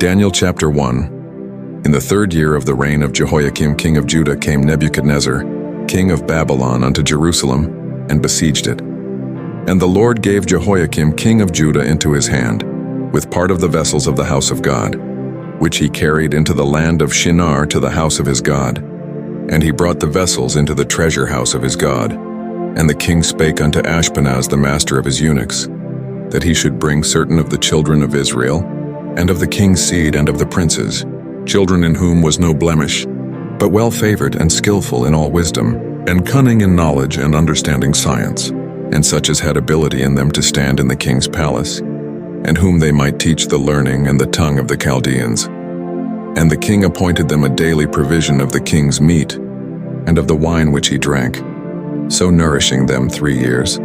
Daniel chapter 1. In the 3rd year of the reign of Jehoiakim king of Judah came Nebuchadnezzar, king of Babylon, unto Jerusalem, and besieged it. And the Lord gave Jehoiakim king of Judah into his hand, with part of the vessels of the house of God, which he carried into the land of Shinar to the house of his God. And he brought the vessels into the treasure house of his God. And the king spake unto Ashpenaz the master of his eunuchs, that he should bring certain of the children of Israel, and of the king's seed and of the princes, children in whom was no blemish, but well-favored and skillful in all wisdom, and cunning in knowledge and understanding science, and such as had ability in them to stand in the king's palace, and whom they might teach the learning and the tongue of the Chaldeans. And the king appointed them a daily provision of the king's meat, and of the wine which he drank, so nourishing them 3 years,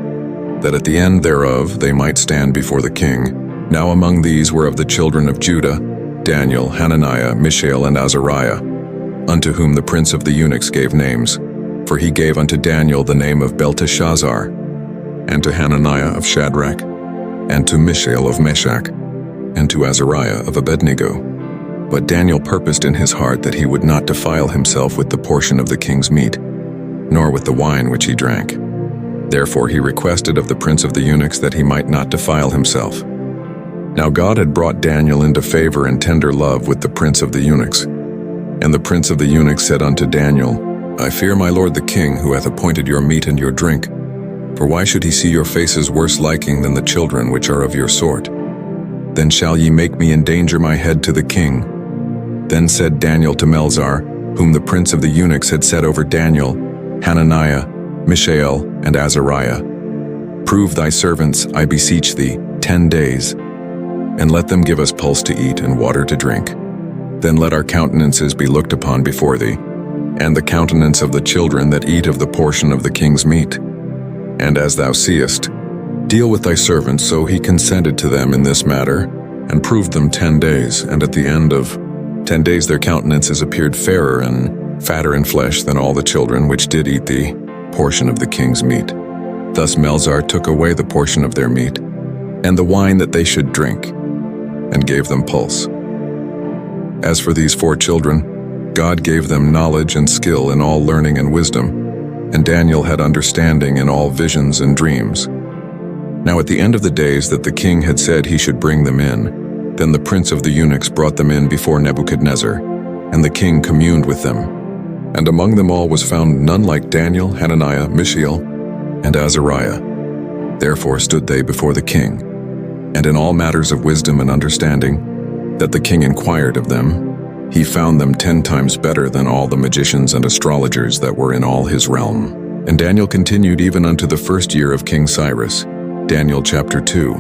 that at the end thereof they might stand before the king. Now among these were of the children of Judah, Daniel, Hananiah, Mishael, and Azariah, unto whom the prince of the eunuchs gave names. For he gave unto Daniel the name of Belteshazzar, and to Hananiah of Shadrach, and to Mishael of Meshach, and to Azariah of Abednego. But Daniel purposed in his heart that he would not defile himself with the portion of the king's meat, nor with the wine which he drank. Therefore he requested of the prince of the eunuchs that he might not defile himself. Now God had brought Daniel into favor and tender love with the prince of the eunuchs. And the prince of the eunuchs said unto Daniel, I fear my lord the king, who hath appointed your meat and your drink. For why should he see your faces worse liking than the children which are of your sort? Then shall ye make me endanger my head to the king. Then said Daniel to Melzar, whom the prince of the eunuchs had set over Daniel, Hananiah, Mishael, and Azariah, Prove thy servants, I beseech thee, 10 days, and let them give us pulse to eat and water to drink. Then let our countenances be looked upon before thee, and the countenance of the children that eat of the portion of the king's meat. And as thou seest, deal with thy servants. So he consented to them in this matter, and proved them 10 days, and at the end of 10 days their countenances appeared fairer and fatter in flesh than all the children which did eat the portion of the king's meat. Thus Melzar took away the portion of their meat, and the wine that they should drink, and gave them pulse. As for these 4 children, God gave them knowledge and skill in all learning and wisdom, and Daniel had understanding in all visions and dreams. Now at the end of the days that the king had said he should bring them in, then the prince of the eunuchs brought them in before Nebuchadnezzar, and the king communed with them. And among them all was found none like Daniel, Hananiah, Mishael, and Azariah. Therefore stood they before the king, and in all matters of wisdom and understanding, that the king inquired of them, he found them 10 times better than all the magicians and astrologers that were in all his realm. And Daniel continued even unto the 1st year of King Cyrus. Daniel chapter 2.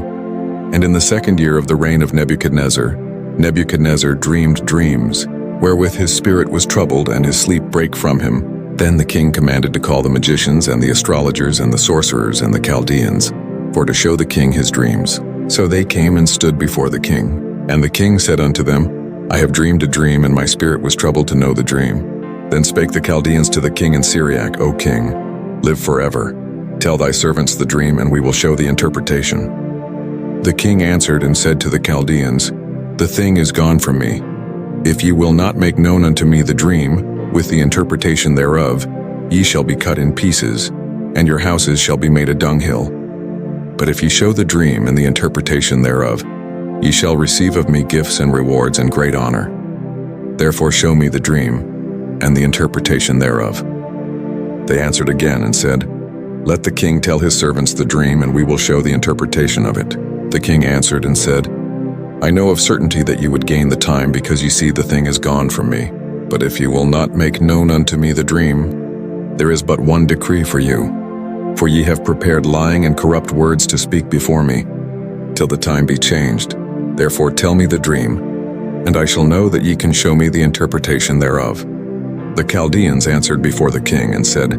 And in the 2nd year of the reign of Nebuchadnezzar, Nebuchadnezzar dreamed dreams, wherewith his spirit was troubled, and his sleep brake from him. Then the king commanded to call the magicians and the astrologers and the sorcerers and the Chaldeans, for to show the king his dreams. So they came and stood before the king. And the king said unto them, I have dreamed a dream, and my spirit was troubled to know the dream. Then spake the Chaldeans to the king in Syriac, O king, live forever. Tell thy servants the dream, and we will show the interpretation. The king answered and said to the Chaldeans, The thing is gone from me. If ye will not make known unto me the dream, with the interpretation thereof, ye shall be cut in pieces, and your houses shall be made a dunghill. But if ye show the dream and the interpretation thereof, ye shall receive of me gifts and rewards and great honor. Therefore show me the dream, and the interpretation thereof. They answered again and said, Let the king tell his servants the dream, and we will show the interpretation of it. The king answered and said, I know of certainty that ye would gain the time, because ye see the thing is gone from me. But if ye will not make known unto me the dream, there is but one decree for you. For ye have prepared lying and corrupt words to speak before me, till the time be changed. Therefore tell me the dream, and I shall know that ye can show me the interpretation thereof. The Chaldeans answered before the king and said,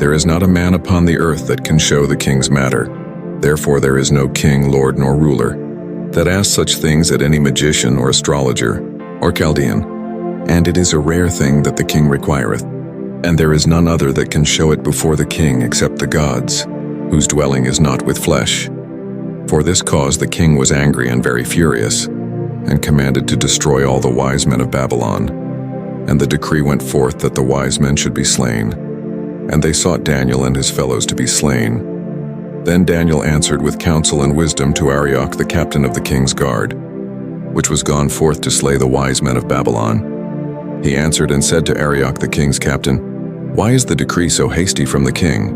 There is not a man upon the earth that can show the king's matter. Therefore there is no king, lord, nor ruler, that asks such things at any magician or astrologer or Chaldean. And it is a rare thing that the king requireth, and there is none other that can show it before the king except the gods, whose dwelling is not with flesh. For this cause the king was angry and very furious, and commanded to destroy all the wise men of Babylon. And the decree went forth that the wise men should be slain. And they sought Daniel and his fellows to be slain. Then Daniel answered with counsel and wisdom to Arioch, the captain of the king's guard, which was gone forth to slay the wise men of Babylon. He answered and said to Arioch, the king's captain, "Why is the decree so hasty from the king?"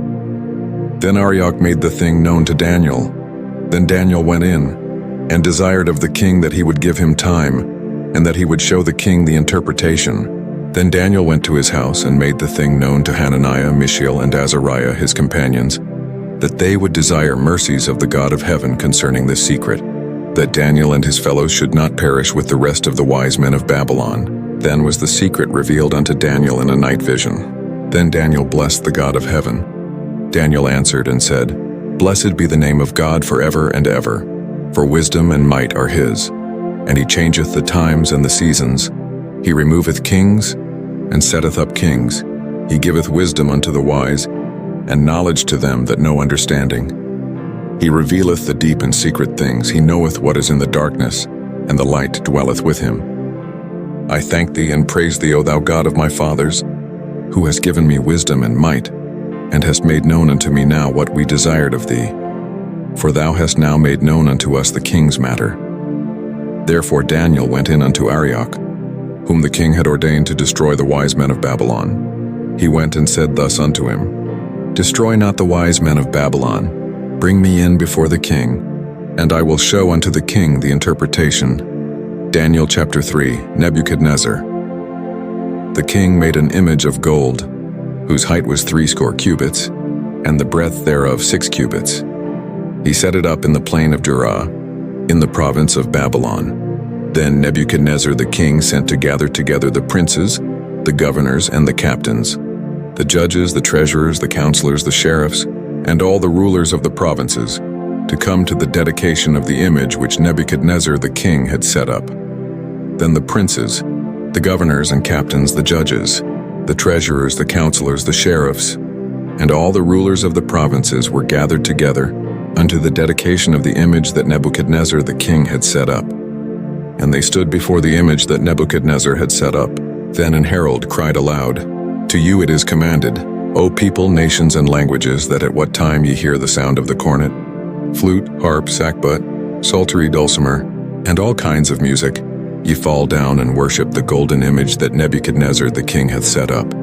Then Arioch made the thing known to Daniel. Then Daniel went in, and desired of the king that he would give him time, and that he would show the king the interpretation. Then Daniel went to his house and made the thing known to Hananiah, Mishael, and Azariah, his companions, that they would desire mercies of the God of heaven concerning this secret, that Daniel and his fellows should not perish with the rest of the wise men of Babylon. Then was the secret revealed unto Daniel in a night vision. Then Daniel blessed the God of heaven. Daniel answered and said, "Blessed be the name of God forever and ever, for wisdom and might are his. And he changeth the times and the seasons. He removeth kings, and setteth up kings. He giveth wisdom unto the wise, and knowledge to them that know understanding. He revealeth the deep and secret things. He knoweth what is in the darkness, and the light dwelleth with him. I thank thee and praise thee, O thou God of my fathers, who hast given me wisdom and might, and hast made known unto me now what we desired of thee. For thou hast now made known unto us the king's matter." Therefore Daniel went in unto Arioch, whom the king had ordained to destroy the wise men of Babylon. He went and said thus unto him, "Destroy not the wise men of Babylon. Bring me in before the king, and I will show unto the king the interpretation." Daniel chapter 3. Nebuchadnezzar. The king made an image of gold, whose height was 60 cubits, and the breadth thereof 6 cubits. He set it up in the plain of Dura, in the province of Babylon. Then Nebuchadnezzar the king sent to gather together the princes, the governors, and the captains, the judges, the treasurers, the counselors, the sheriffs, and all the rulers of the provinces, to come to the dedication of the image which Nebuchadnezzar the king had set up. Then the princes, the governors and captains, the judges, the treasurers, the counselors, the sheriffs, and all the rulers of the provinces were gathered together unto the dedication of the image that Nebuchadnezzar the king had set up. And they stood before the image that Nebuchadnezzar had set up. Then an herald cried aloud, "To you it is commanded, O people, nations, and languages, that at what time ye hear the sound of the cornet, flute, harp, sackbut, psaltery, dulcimer, and all kinds of music, ye fall down and worship the golden image that Nebuchadnezzar the king hath set up.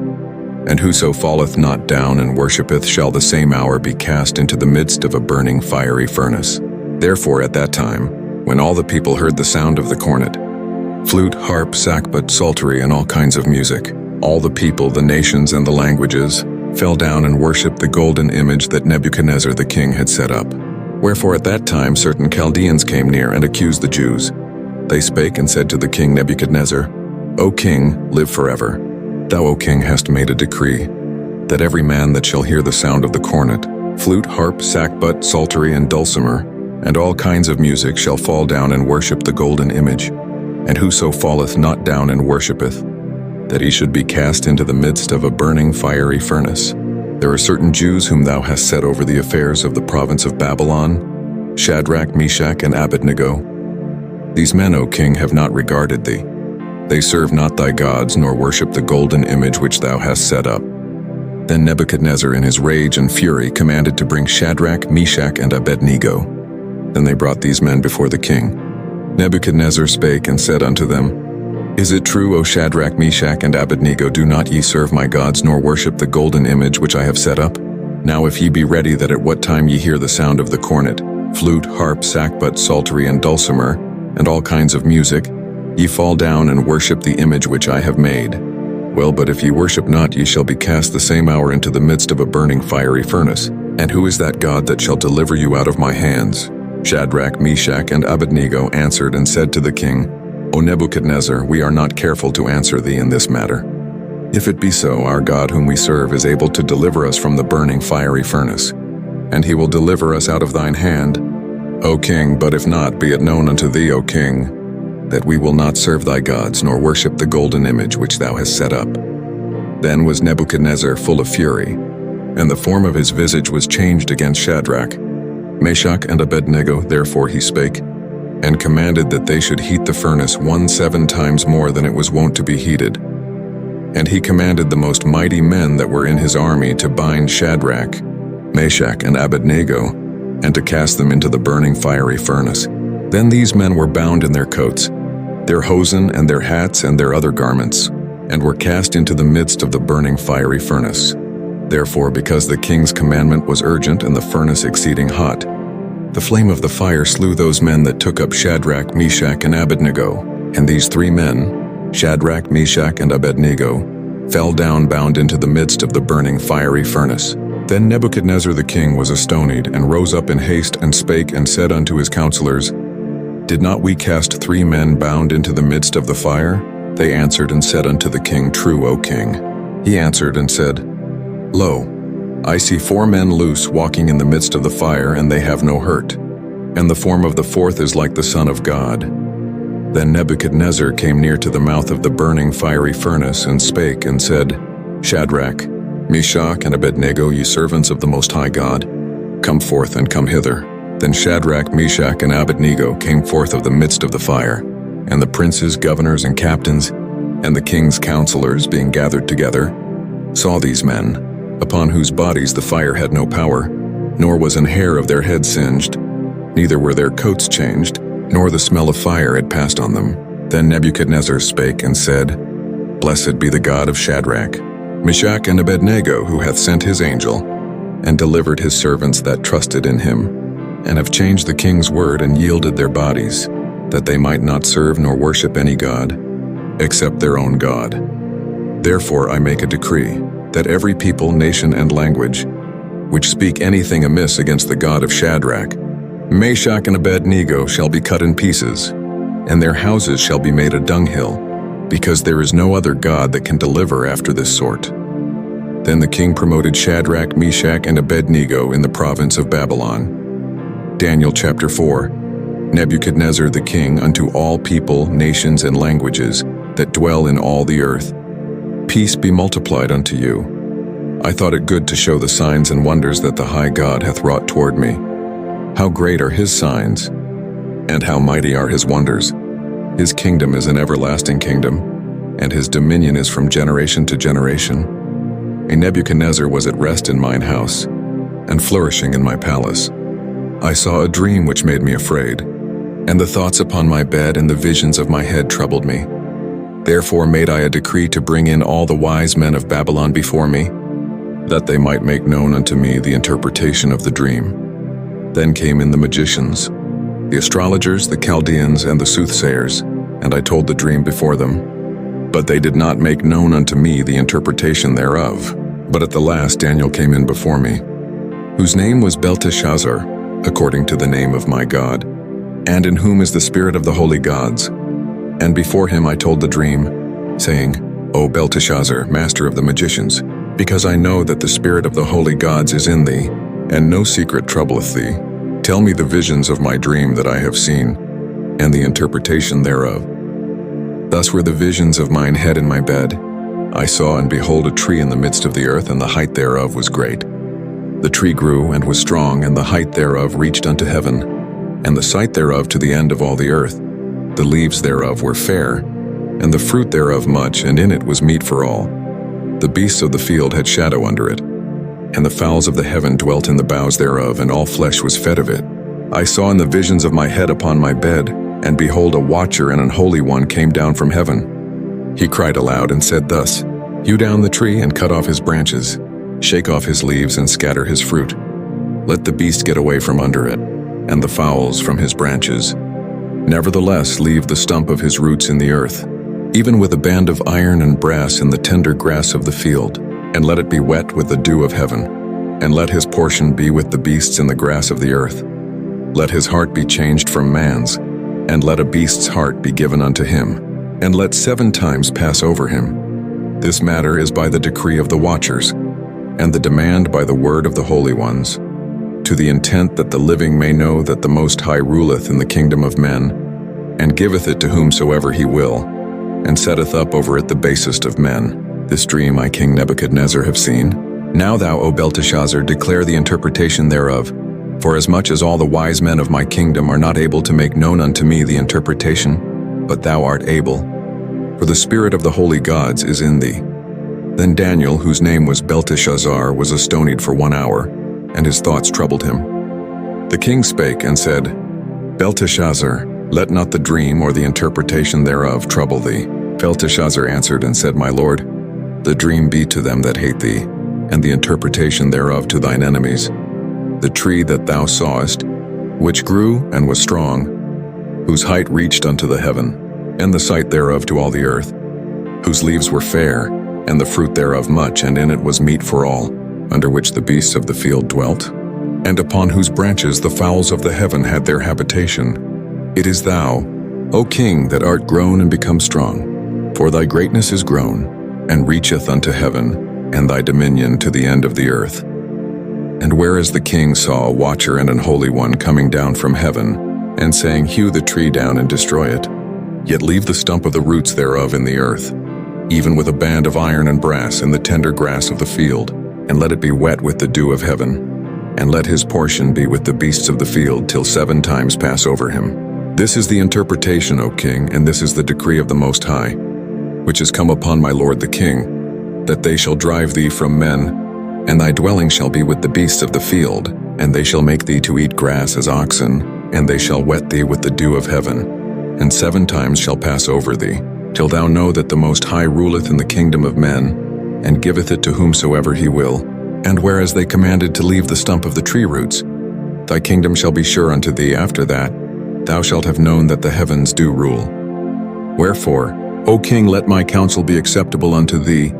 And whoso falleth not down and worshipeth shall the same hour be cast into the midst of a burning fiery furnace." Therefore at that time, when all the people heard the sound of the cornet, flute, harp, sackbut, psaltery, and all kinds of music, all the people, the nations, and the languages fell down and worshipped the golden image that Nebuchadnezzar the king had set up. Wherefore at that time certain Chaldeans came near and accused the Jews. They spake and said to the king Nebuchadnezzar, "O king, live forever. Thou, O king, hast made a decree, that every man that shall hear the sound of the cornet, flute, harp, sackbut, psaltery, and dulcimer, and all kinds of music shall fall down and worship the golden image. And whoso falleth not down and worshipeth, that he should be cast into the midst of a burning fiery furnace. There are certain Jews whom thou hast set over the affairs of the province of Babylon, Shadrach, Meshach, and Abednego. These men, O king, have not regarded thee. They serve not thy gods, nor worship the golden image which thou hast set up." Then Nebuchadnezzar in his rage and fury commanded to bring Shadrach, Meshach, and Abednego. Then they brought these men before the king. Nebuchadnezzar spake and said unto them, "Is it true, O Shadrach, Meshach, and Abednego, do not ye serve my gods, nor worship the golden image which I have set up? Now if ye be ready that at what time ye hear the sound of the cornet, flute, harp, sackbut, psaltery, and dulcimer, and all kinds of music, ye fall down and worship the image which I have made. Well, but if ye worship not, ye shall be cast the same hour into the midst of a burning fiery furnace. And who is that God that shall deliver you out of my hands?" Shadrach, Meshach, and Abednego answered and said to the king, "O Nebuchadnezzar, we are not careful to answer thee in this matter. If it be so, our God whom we serve is able to deliver us from the burning fiery furnace, and he will deliver us out of thine hand, O king. But if not, be it known unto thee, O king, that we will not serve thy gods, nor worship the golden image which thou hast set up." Then was Nebuchadnezzar full of fury, and the form of his visage was changed against Shadrach, Meshach, and Abednego. Therefore he spake, and commanded that they should heat the furnace 17 times more than it was wont to be heated. And he commanded the most mighty men that were in his army to bind Shadrach, Meshach, and Abednego, and to cast them into the burning fiery furnace. Then these men were bound in their coats, their hosen and their hats and their other garments, and were cast into the midst of the burning fiery furnace. Therefore, because the king's commandment was urgent and the furnace exceeding hot, the flame of the fire slew those men that took up Shadrach, Meshach, and Abednego. And these 3 men, Shadrach, Meshach, and Abednego, fell down bound into the midst of the burning fiery furnace. Then Nebuchadnezzar the king was astonied, and rose up in haste, and spake, and said unto his counselors, Did not we cast 3 men bound into the midst of the fire? They answered and said unto the king, True, O king. He answered and said, Lo, I see 4 men loose walking in the midst of the fire, and they have no hurt. And the form of the 4th is like the Son of God. Then Nebuchadnezzar came near to the mouth of the burning fiery furnace, and spake and said, Shadrach, Meshach, and Abednego, ye servants of the Most High God, come forth and come hither. Then Shadrach, Meshach, and Abednego came forth of the midst of the fire, and the princes, governors, and captains, and the king's counselors, being gathered together, saw these men, upon whose bodies the fire had no power, nor was an hair of their head singed, neither were their coats changed, nor the smell of fire had passed on them. Then Nebuchadnezzar spake and said, Blessed be the God of Shadrach, Meshach, and Abednego, who hath sent his angel, and delivered his servants that trusted in him, and have changed the king's word and yielded their bodies, that they might not serve nor worship any god, except their own God. Therefore I make a decree, that every people, nation, and language, which speak anything amiss against the God of Shadrach, Meshach, and Abednego shall be cut in pieces, and their houses shall be made a dunghill, because there is no other God that can deliver after this sort. Then the king promoted Shadrach, Meshach, and Abednego in the province of Babylon. Daniel chapter 4. Nebuchadnezzar the king unto all people, nations, and languages that dwell in all the earth. Peace be multiplied unto you. I thought it good to show the signs and wonders that the high God hath wrought toward me. How great are his signs, and how mighty are his wonders. His kingdom is an everlasting kingdom, and his dominion is from generation to generation. A Nebuchadnezzar was at rest in mine house, and flourishing in my palace. I saw a dream which made me afraid, and the thoughts upon my bed and the visions of my head troubled me. Therefore made I a decree to bring in all the wise men of Babylon before me, that they might make known unto me the interpretation of the dream. Then came in the magicians, the astrologers, the Chaldeans, and the soothsayers, and I told the dream before them. But they did not make known unto me the interpretation thereof. But at the last Daniel came in before me, whose name was Belteshazzar, according to the name of my God, and in whom is the spirit of the holy gods. And before him I told the dream, saying, O Belteshazzar, master of the magicians, because I know that the spirit of the holy gods is in thee, and no secret troubleth thee, tell me the visions of my dream that I have seen, and the interpretation thereof. Thus were the visions of mine head in my bed. I saw and behold a tree in the midst of the earth, and the height thereof was great. The tree grew and was strong, and the height thereof reached unto heaven, and the sight thereof to the end of all the earth. The leaves thereof were fair, and the fruit thereof much, and in it was meat for all. The beasts of the field had shadow under it, and the fowls of the heaven dwelt in the boughs thereof, and all flesh was fed of it. I saw in the visions of my head upon my bed, and behold, a watcher and an holy one came down from heaven. He cried aloud and said thus, Hew down the tree and cut off his branches, shake off his leaves and scatter his fruit. Let the beast get away from under it, and the fowls from his branches. Nevertheless, leave the stump of his roots in the earth, even with a band of iron and brass in the tender grass of the field, and let it be wet with the dew of heaven, and let his portion be with the beasts in the grass of the earth. Let his heart be changed from man's, and let a beast's heart be given unto him, and let 7 times pass over him. This matter is by the decree of the watchers, and the demand by the word of the holy ones, to the intent that the living may know that the Most High ruleth in the kingdom of men, and giveth it to whomsoever he will, and setteth up over it the basest of men. This dream I, King Nebuchadnezzar, have seen. Now thou, O Belteshazzar, declare the interpretation thereof, For as much as all the wise men of my kingdom are not able to make known unto me the interpretation, but thou art able, for the spirit of the holy gods is in thee. Then Daniel, whose name was Belteshazzar, was astonied for 1 hour, and his thoughts troubled him. The king spake and said, Belteshazzar, let not the dream or the interpretation thereof trouble thee. Belteshazzar answered and said, My lord, the dream be to them that hate thee, and the interpretation thereof to thine enemies. The tree that thou sawest, which grew and was strong, whose height reached unto the heaven, and the sight thereof to all the earth, whose leaves were fair, and the fruit thereof much, and in it was meat for all, under which the beasts of the field dwelt, and upon whose branches the fowls of the heaven had their habitation. It is thou, O king, that art grown and become strong, for thy greatness is grown, and reacheth unto heaven, and thy dominion to the end of the earth. And whereas the king saw a watcher and an holy one coming down from heaven, and saying, Hew the tree down and destroy it, yet leave the stump of the roots thereof in the earth, even with a band of iron and brass in the tender grass of the field, and let it be wet with the dew of heaven, and let his portion be with the beasts of the field till 7 times pass over him. This is the interpretation, O king, and this is the decree of the Most High, which is come upon my lord the king, that they shall drive thee from men, and thy dwelling shall be with the beasts of the field, and they shall make thee to eat grass as oxen, and they shall wet thee with the dew of heaven, and 7 times shall pass over thee, till thou know that the Most High ruleth in the kingdom of men, and giveth it to whomsoever he will. And whereas they commanded to leave the stump of the tree roots, thy kingdom shall be sure unto thee after that, thou shalt have known that the heavens do rule. Wherefore, O king, let my counsel be acceptable unto thee,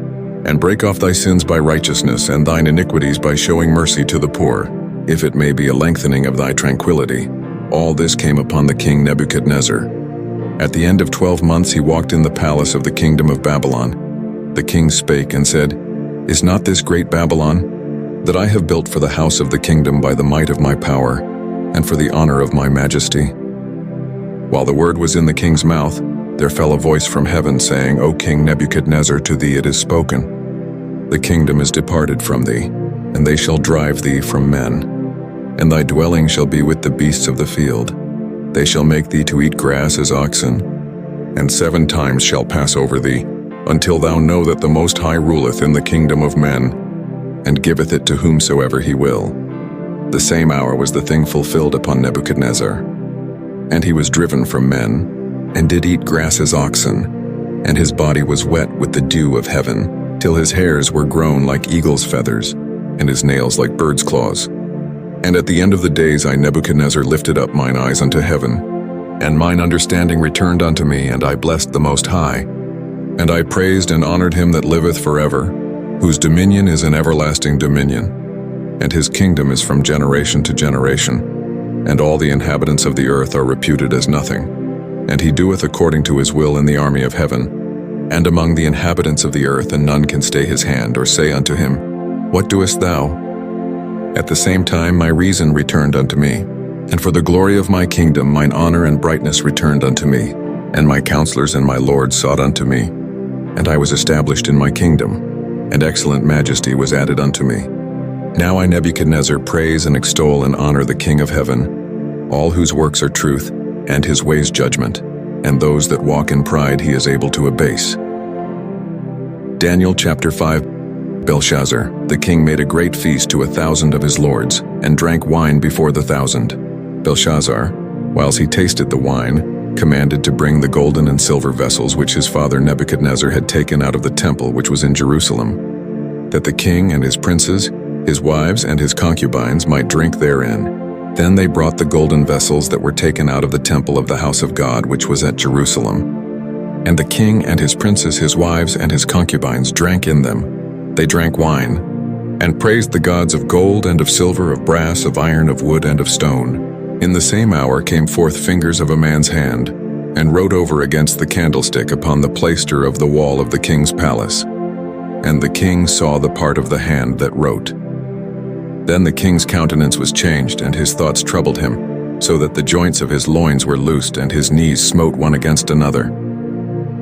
and break off thy sins by righteousness, and thine iniquities by showing mercy to the poor, if it may be a lengthening of thy tranquility. All this came upon the king Nebuchadnezzar. At the end of 12 months he walked in the palace of the kingdom of Babylon. The king spake and said, Is not this great Babylon, that I have built for the house of the kingdom by the might of my power, and for the honor of my majesty? While the word was in the king's mouth, there fell a voice from heaven, saying, O king Nebuchadnezzar, to thee it is spoken. The kingdom is departed from thee, and they shall drive thee from men. And thy dwelling shall be with the beasts of the field. They shall make thee to eat grass as oxen, and 7 times shall pass over thee, until thou know that the Most High ruleth in the kingdom of men, and giveth it to whomsoever he will. The same hour was the thing fulfilled upon Nebuchadnezzar. And he was driven from men, and did eat grass as oxen, and his body was wet with the dew of heaven, till his hairs were grown like eagle's feathers, and his nails like bird's claws. And at the end of the days I Nebuchadnezzar lifted up mine eyes unto heaven, and mine understanding returned unto me, and I blessed the Most High. And I praised and honored him that liveth forever, whose dominion is an everlasting dominion, and his kingdom is from generation to generation, and all the inhabitants of the earth are reputed as nothing. And he doeth according to his will in the army of heaven, and among the inhabitants of the earth, and none can stay his hand, or say unto him, What doest thou? At the same time my reason returned unto me, and for the glory of my kingdom mine honor and brightness returned unto me, and my counselors and my lords sought unto me, and I was established in my kingdom, and excellent majesty was added unto me. Now I Nebuchadnezzar praise and extol and honor the King of heaven, all whose works are truth, and his ways judgment, and those that walk in pride he is able to abase. Daniel chapter 5. Belshazzar, the king, made a great feast to 1,000 of his lords, and drank wine before the 1,000. Belshazzar, whilst he tasted the wine, commanded to bring the golden and silver vessels which his father Nebuchadnezzar had taken out of the temple which was in Jerusalem, that the king and his princes, his wives and his concubines might drink therein. Then they brought the golden vessels that were taken out of the temple of the house of God which was at Jerusalem. And the king and his princes, his wives and his concubines drank in them. They drank wine, and praised the gods of gold and of silver, of brass, of iron, of wood, and of stone. In the same hour came forth fingers of a man's hand, and wrote over against the candlestick upon the plaister of the wall of the king's palace. And the king saw the part of the hand that wrote. Then the king's countenance was changed, and his thoughts troubled him, so that the joints of his loins were loosed, and his knees smote one against another.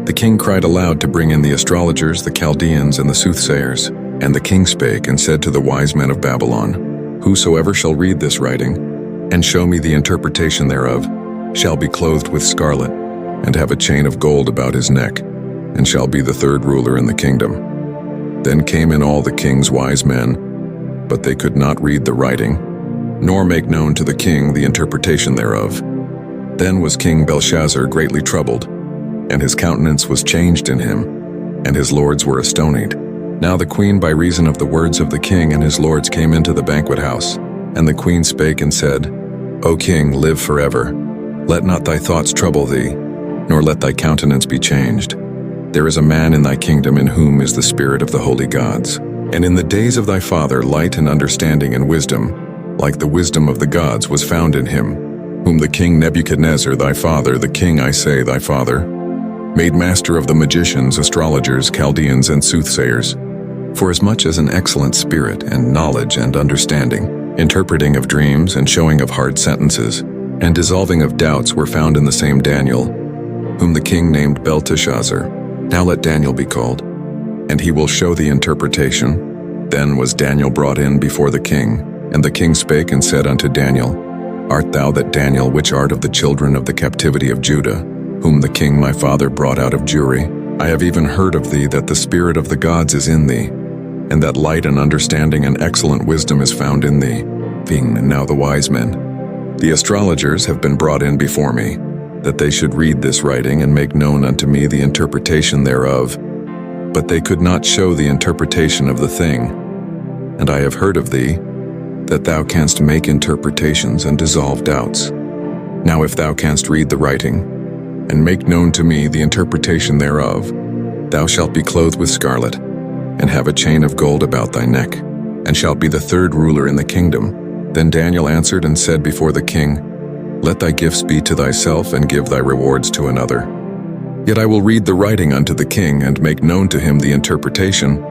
The king cried aloud to bring in the astrologers, the Chaldeans, and the soothsayers. And the king spake and said to the wise men of Babylon, Whosoever shall read this writing, and show me the interpretation thereof, shall be clothed with scarlet, and have a chain of gold about his neck, and shall be the third ruler in the kingdom. Then came in all the king's wise men, but they could not read the writing, nor make known to the king the interpretation thereof. Then was King Belshazzar greatly troubled, and his countenance was changed in him, and his lords were astonied. Now the queen, by reason of the words of the king and his lords, came into the banquet house. And the queen spake and said, O king, live forever. Let not thy thoughts trouble thee, nor let thy countenance be changed. There is a man in thy kingdom in whom is the spirit of the holy gods. And in the days of thy father light and understanding and wisdom, like the wisdom of the gods, was found in him, whom the king Nebuchadnezzar thy father, the king, I say, thy father, made master of the magicians, astrologers, Chaldeans, and soothsayers, forasmuch as an excellent spirit and knowledge and understanding, interpreting of dreams and showing of hard sentences, and dissolving of doubts were found in the same Daniel, whom the king named Belteshazzar. Now let Daniel be called, and he will show the interpretation. Then was Daniel brought in before the king, and the king spake and said unto Daniel, Art thou that Daniel which art of the children of the captivity of Judah, whom the king my father brought out of Jewry? I have even heard of thee that the spirit of the gods is in thee, and that light and understanding and excellent wisdom is found in thee, being now the wise men. The astrologers have been brought in before me, that they should read this writing and make known unto me the interpretation thereof, but they could not show the interpretation of the thing. And I have heard of thee, that thou canst make interpretations and dissolve doubts. Now if thou canst read the writing, and make known to me the interpretation thereof, thou shalt be clothed with scarlet, and have a chain of gold about thy neck, and shalt be the third ruler in the kingdom. Then Daniel answered and said before the king, Let thy gifts be to thyself, and give thy rewards to another. Yet I will read the writing unto the king, and make known to him the interpretation.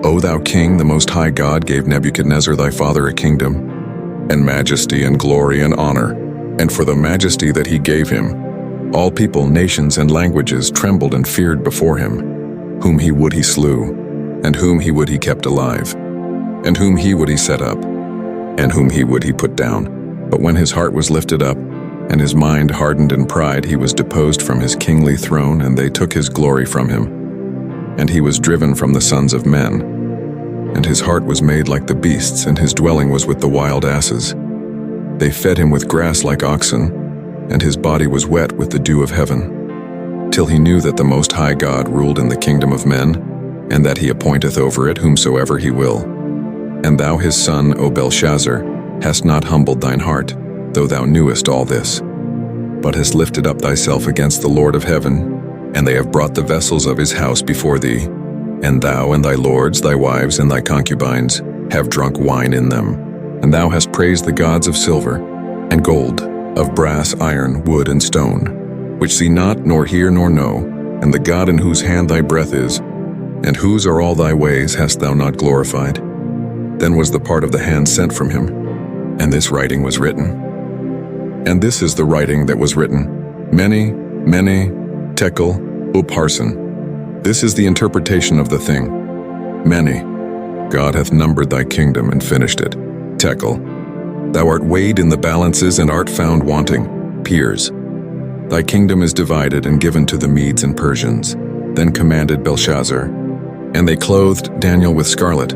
O thou king, the most high God gave Nebuchadnezzar thy father a kingdom, and majesty and glory and honor, and for the majesty that he gave him, all people, nations, and languages trembled and feared before him. Whom he would he slew, and whom he would he kept alive, and whom he would he set up, and whom he would he put down. But when his heart was lifted up, and his mind hardened in pride, he was deposed from his kingly throne, and they took his glory from him. And he was driven from the sons of men, and his heart was made like the beasts, and his dwelling was with the wild asses. They fed him with grass like oxen, and his body was wet with the dew of heaven, till he knew that the Most High God ruled in the kingdom of men, and that he appointeth over it whomsoever he will. And thou his son, O Belshazzar, hast not humbled thine heart, though thou knewest all this, but hast lifted up thyself against the Lord of heaven, and they have brought the vessels of his house before thee, and thou and thy lords, thy wives, and thy concubines have drunk wine in them. And thou hast praised the gods of silver, and gold, of brass, iron, wood, and stone, which see not, nor hear, nor know, and the God in whose hand thy breath is, and whose are all thy ways, hast thou not glorified? Then was the part of the hand sent from him, and this writing was written. And this is the writing that was written, Mene, Mene, Tekel, Upharsin. This is the interpretation of the thing. Mene, God hath numbered thy kingdom and finished it. Tekel, thou art weighed in the balances and art found wanting. Peers, thy kingdom is divided and given to the Medes and Persians. Then commanded Belshazzar, and they clothed Daniel with scarlet,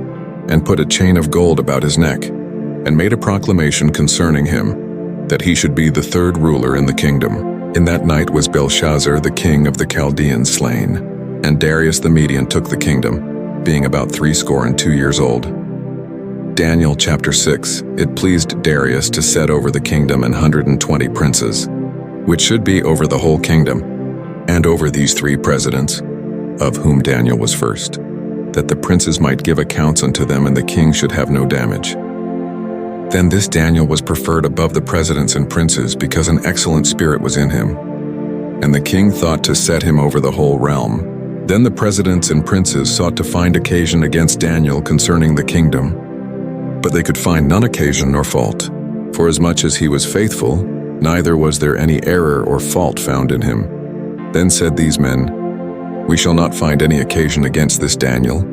and put a chain of gold about his neck, and made a proclamation concerning him, that he should be the third ruler in the kingdom. In that night was Belshazzar the king of the Chaldeans slain, and Darius the Median took the kingdom, being about 62 years old. Daniel chapter 6. It pleased Darius to set over the kingdom 120 princes, which should be over the whole kingdom, and over these 3 presidents, of whom Daniel was first, that the princes might give accounts unto them, and the king should have no damage. Then this Daniel was preferred above the presidents and princes, because an excellent spirit was in him. And the king thought to set him over the whole realm. Then the presidents and princes sought to find occasion against Daniel concerning the kingdom, but they could find none occasion nor fault, forasmuch as he was faithful, neither was there any error or fault found in him. Then said these men, We shall not find any occasion against this Daniel,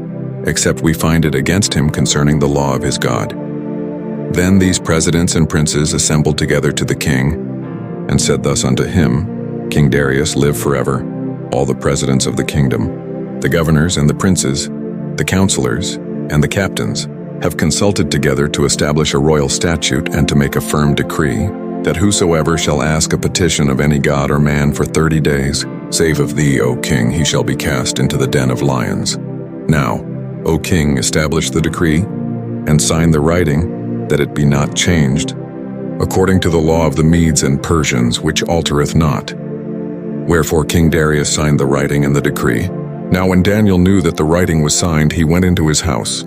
except we find it against him concerning the law of his God. Then these presidents and princes assembled together to the king, and said thus unto him, King Darius, live forever. All the presidents of the kingdom, the governors and the princes, the counselors and the captains, have consulted together to establish a royal statute and to make a firm decree, that whosoever shall ask a petition of any god or man for 30 days, save of thee, O king, he shall be cast into the den of lions. Now, O king, establish the decree, and sign the writing, that it be not changed, according to the law of the Medes and Persians, which altereth not. Wherefore King Darius signed the writing and the decree. Now when Daniel knew that the writing was signed, he went into his house,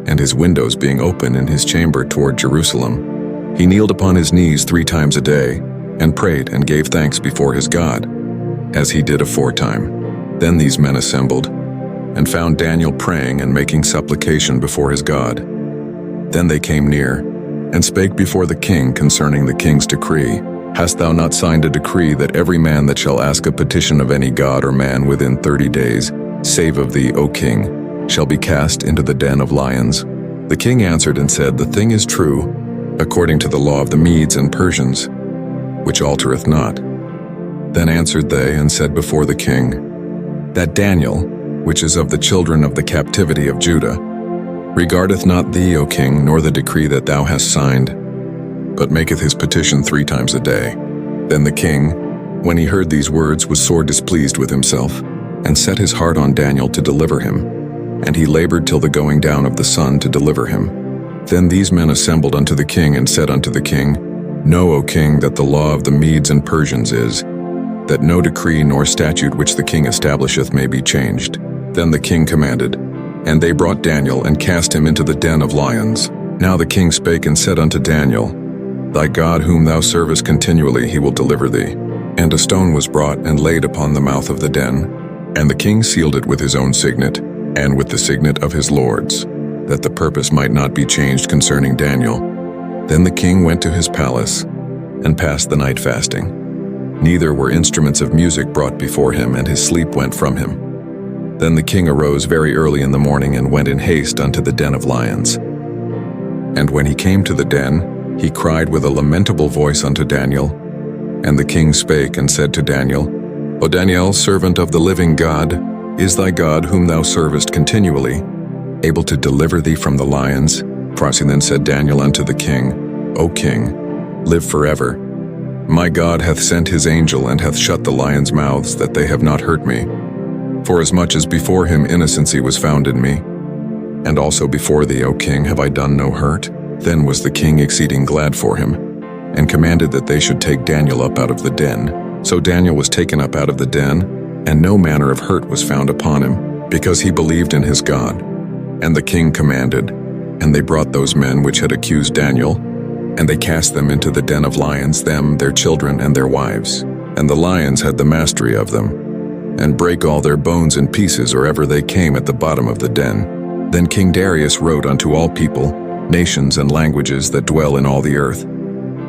and his windows being open in his chamber toward Jerusalem, he kneeled upon his knees 3 times a day, and prayed and gave thanks before his God, as he did aforetime. Then these men assembled, and found Daniel praying and making supplication before his God. Then they came near, and spake before the king concerning the king's decree. Hast thou not signed a decree that every man that shall ask a petition of any god or man within 30 days, save of thee, O king, shall be cast into the den of lions? The king answered and said, The thing is true, according to the law of the Medes and Persians, which altereth not. Then answered they and said before the king, That Daniel, which is of the children of the captivity of Judah, regardeth not thee, O king, nor the decree that thou hast signed, but maketh his petition 3 times a day. Then the king, when he heard these words, was sore displeased with himself, and set his heart on Daniel to deliver him. And he labored till the going down of the sun to deliver him. Then these men assembled unto the king, and said unto the king, Know, O king, that the law of the Medes and Persians is, that no decree nor statute which the king establisheth may be changed. Then the king commanded, and they brought Daniel, and cast him into the den of lions. Now the king spake and said unto Daniel, Thy God whom thou servest continually, he will deliver thee. And a stone was brought and laid upon the mouth of the den, and the king sealed it with his own signet, and with the signet of his lords, that the purpose might not be changed concerning Daniel. Then the king went to his palace, and passed the night fasting. Neither were instruments of music brought before him, and his sleep went from him. Then the king arose very early in the morning, and went in haste unto the den of lions. And when he came to the den, he cried with a lamentable voice unto Daniel. And the king spake and said to Daniel, O Daniel, servant of the living God, is thy God whom thou servest continually able to deliver thee from the lions? Then said Daniel unto the king, O king, live forever. My God hath sent his angel, and hath shut the lions' mouths, that they have not hurt me. Forasmuch as before him innocency was found in me, and also before thee, O king, have I done no hurt. Then was the king exceeding glad for him, and commanded that they should take Daniel up out of the den. So Daniel was taken up out of the den, and no manner of hurt was found upon him, because he believed in his God. And the king commanded, and they brought those men which had accused Daniel, and they cast them into the den of lions, them, their children, and their wives. And the lions had the mastery of them, and brake all their bones in pieces or ever they came at the bottom of the den. Then King Darius wrote unto all people, nations and languages that dwell in all the earth,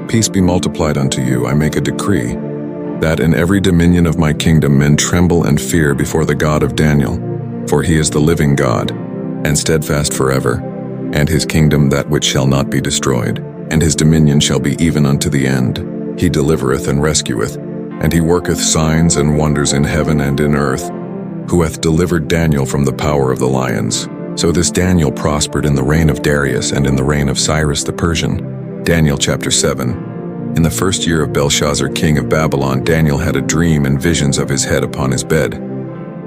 Peace be multiplied unto you. I make a decree, that in every dominion of my kingdom men tremble and fear before the God of Daniel, for he is the living God, and steadfast forever, and his kingdom that which shall not be destroyed, and his dominion shall be even unto the end. He delivereth and rescueth, and he worketh signs and wonders in heaven and in earth, who hath delivered Daniel from the power of the lions. So this Daniel prospered in the reign of Darius and in the reign of Cyrus the Persian. Daniel chapter 7. In the first year of Belshazzar king of Babylon, Daniel had a dream and visions of his head upon his bed.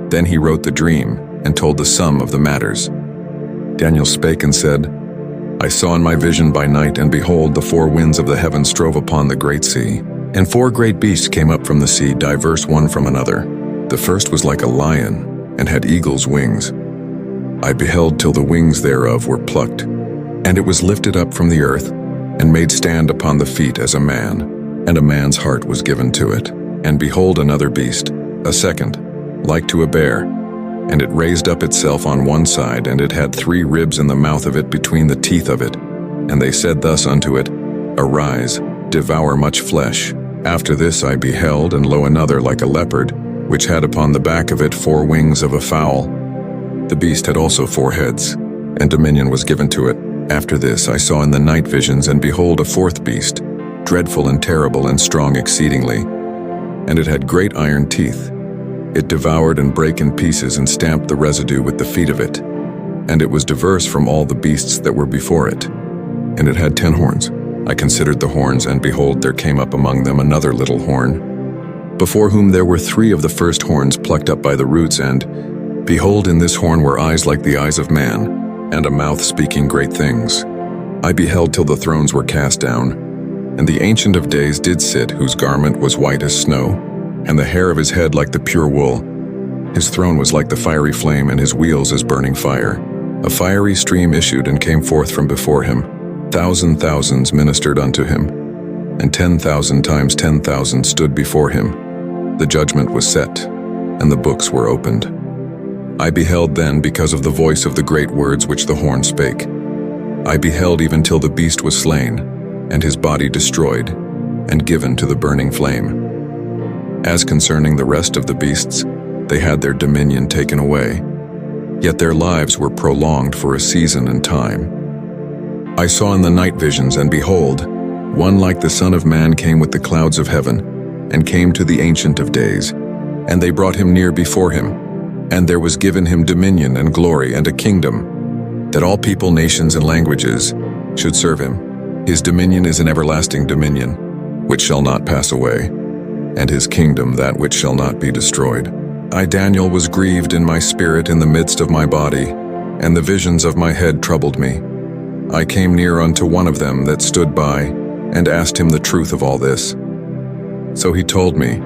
Then he wrote the dream, and told the sum of the matters. Daniel spake and said, I saw in my vision by night, and behold, the 4 winds of the heaven strove upon the great sea. And 4 great beasts came up from the sea, diverse one from another. The first was like a lion, and had eagle's wings. I beheld till the wings thereof were plucked, and it was lifted up from the earth, and made stand upon the feet as a man, and a man's heart was given to it. And behold, another beast, a second, like to a bear, and it raised up itself on one side, and it had 3 ribs in the mouth of it between the teeth of it. And they said thus unto it, Arise, devour much flesh. After this I beheld, and lo, another like a leopard, which had upon the back of it 4 wings of a fowl. The beast had also 4 heads, and dominion was given to it. After this I saw in the night visions, and behold, a fourth beast, dreadful and terrible and strong exceedingly, and it had great iron teeth. It devoured and brake in pieces and stamped the residue with the feet of it. And it was diverse from all the beasts that were before it. And it had 10 horns. I considered the horns, and behold, there came up among them another little horn, before whom there were 3 of the first horns plucked up by the roots, and behold, in this horn were eyes like the eyes of man, and a mouth speaking great things. I beheld till the thrones were cast down, and the Ancient of Days did sit, whose garment was white as snow, and the hair of his head like the pure wool. His throne was like the fiery flame, and his wheels as burning fire. A fiery stream issued and came forth from before him. Thousands ministered unto him, and 10,000 times 10,000 stood before him. The judgment was set, and the books were opened. I beheld then, because of the voice of the great words which the horn spake. I beheld even till the beast was slain, and his body destroyed, and given to the burning flame. As concerning the rest of the beasts, they had their dominion taken away, yet their lives were prolonged for a season and time. I saw in the night visions, and behold, one like the Son of Man came with the clouds of heaven, and came to the Ancient of Days, and they brought him near before him, and there was given him dominion and glory and a kingdom, that all people, nations, and languages should serve him. His dominion is an everlasting dominion, which shall not pass away, and his kingdom that which shall not be destroyed. I, Daniel, was grieved in my spirit in the midst of my body, and the visions of my head troubled me. I came near unto one of them that stood by, and asked him the truth of all this. So he told me,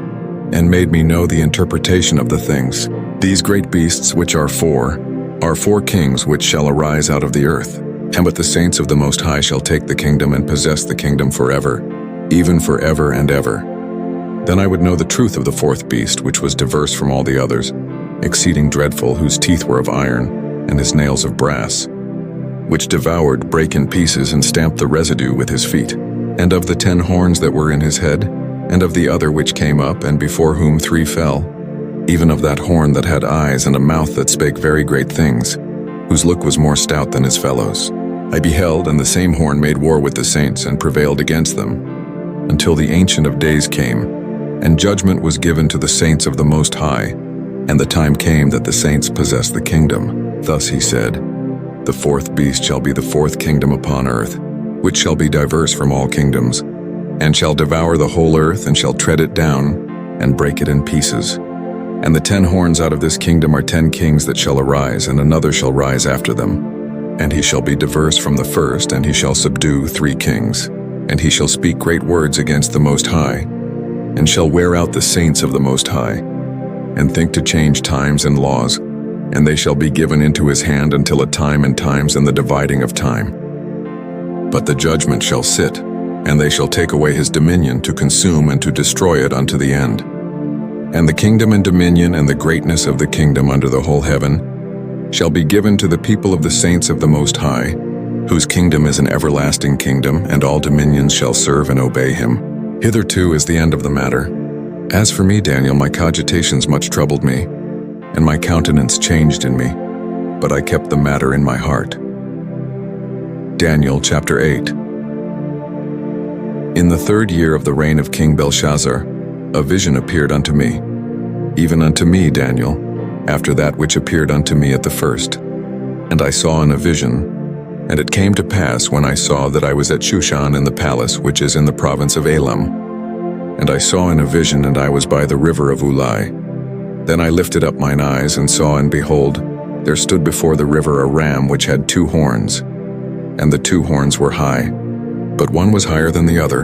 and made me know the interpretation of the things. These great beasts which are 4 kings which shall arise out of the earth. And but the saints of the Most High shall take the kingdom and possess the kingdom forever, even forever and ever. Then I would know the truth of the fourth beast, which was diverse from all the others, exceeding dreadful, whose teeth were of iron, and his nails of brass, which devoured, brake in pieces, and stamped the residue with his feet. And of the 10 horns that were in his head, and of the other which came up, and before whom 3 fell, even of that horn that had eyes and a mouth that spake very great things, whose look was more stout than his fellows. I beheld, and the same horn made war with the saints, and prevailed against them, until the Ancient of Days came, and judgment was given to the saints of the Most High, and the time came that the saints possessed the kingdom. Thus he said, The 4th beast shall be the 4th kingdom upon earth, which shall be diverse from all kingdoms, and shall devour the whole earth, and shall tread it down, and break it in pieces. And the 10 horns out of this kingdom are 10 kings that shall arise, and another shall rise after them. And he shall be diverse from the first, and he shall subdue 3 kings. And he shall speak great words against the Most High, and shall wear out the saints of the Most High, and think to change times and laws, and they shall be given into his hand until a time and times and the dividing of time. But the judgment shall sit, and they shall take away his dominion to consume and to destroy it unto the end. And the kingdom and dominion and the greatness of the kingdom under the whole heaven shall be given to the people of the saints of the Most High, whose kingdom is an everlasting kingdom, and all dominions shall serve and obey him. Hitherto is the end of the matter. As for me, Daniel, my cogitations much troubled me, and my countenance changed in me, but I kept the matter in my heart. Daniel chapter 8. In the 3rd year of the reign of King Belshazzar, a vision appeared unto me, even unto me, Daniel, after that which appeared unto me at the first. And I saw in a vision, and it came to pass when I saw that I was at Shushan in the palace which is in the province of Elam. And I saw in a vision, and I was by the river of Ulai. Then I lifted up mine eyes, and saw, and behold, there stood before the river a ram which had 2 horns. And the 2 horns were high, but one was higher than the other,